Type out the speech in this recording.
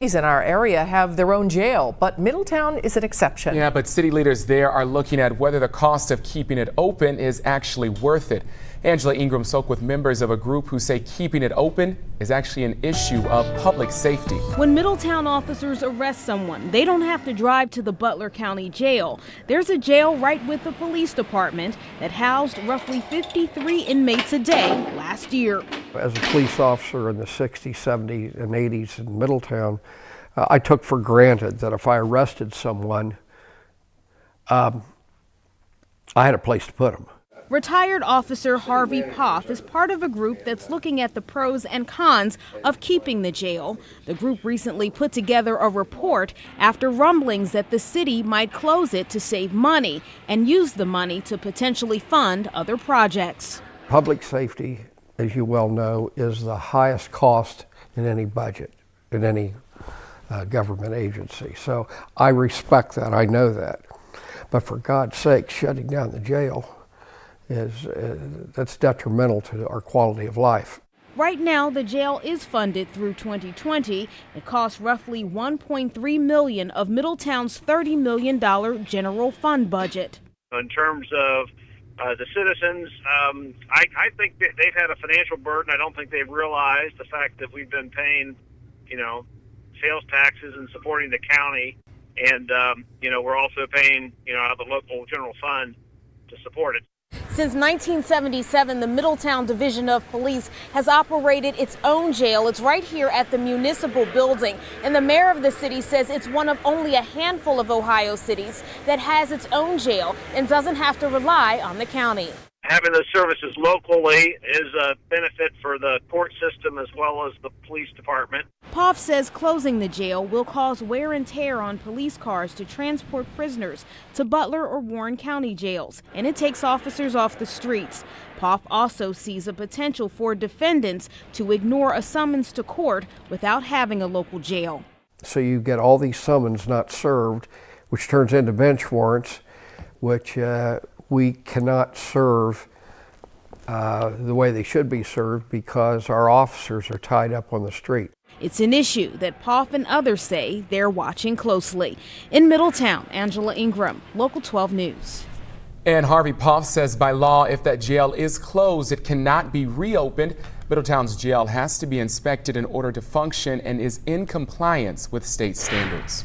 In our area have their own jail, but Middletown is an exception. Yeah, but city leaders there are looking at whether the cost of keeping it open is actually worth it. Angela INGRAM spoke with members of a group who say keeping it open is actually an issue of public safety. When Middletown officers arrest someone, they don't have to drive to the Butler County Jail. There's a jail right with the police department that housed roughly 53 inmates a day last year. As a police officer in the 60s, 70s, and 80s in Middletown, I took for granted that if I arrested someone, I had a place to put them. Retired Officer Harvey Poff is part of a group that's looking at the pros and cons of keeping the jail. The group recently put together a report after rumblings that the city might close it to save money and use the money to potentially fund other projects. Public safety, as you well know, is the highest cost in any budget, in any government agency. So I respect that, I know that. But for God's sake, shutting down the jail that's detrimental to our quality of life. Right now, the jail is funded through 2020. It costs roughly $1.3 million of Middletown's $30 million general fund budget. In terms of the citizens, I think that they've had a financial burden. I don't think they've realized the fact that we've been paying, sales taxes and supporting the county, and we're also paying, out of the local general fund to support it. Since 1977, the Middletown Division of Police has operated its own jail. It's right here at the municipal building. And the mayor of the city says it's one of only a handful of Ohio cities that has its own jail and doesn't have to rely on the county. Having those services locally is a benefit for the court system as well as the police department. Poff says closing the jail will cause wear and tear on police cars to transport prisoners to Butler or Warren County jails, and it takes officers off the streets. Poff also sees a potential for defendants to ignore a summons to court without having a local jail. So you get all these summons not served, which turns into bench warrants, which we cannot serve the way they should be served because our officers are tied up on the street. It's an issue that Poff and others say they're watching closely. In Middletown, Angela INGRAM, Local 12 News. And Harvey Poff says by law, if that jail is closed, it cannot be reopened. Middletown's jail has to be inspected in order to function and is in compliance with state standards.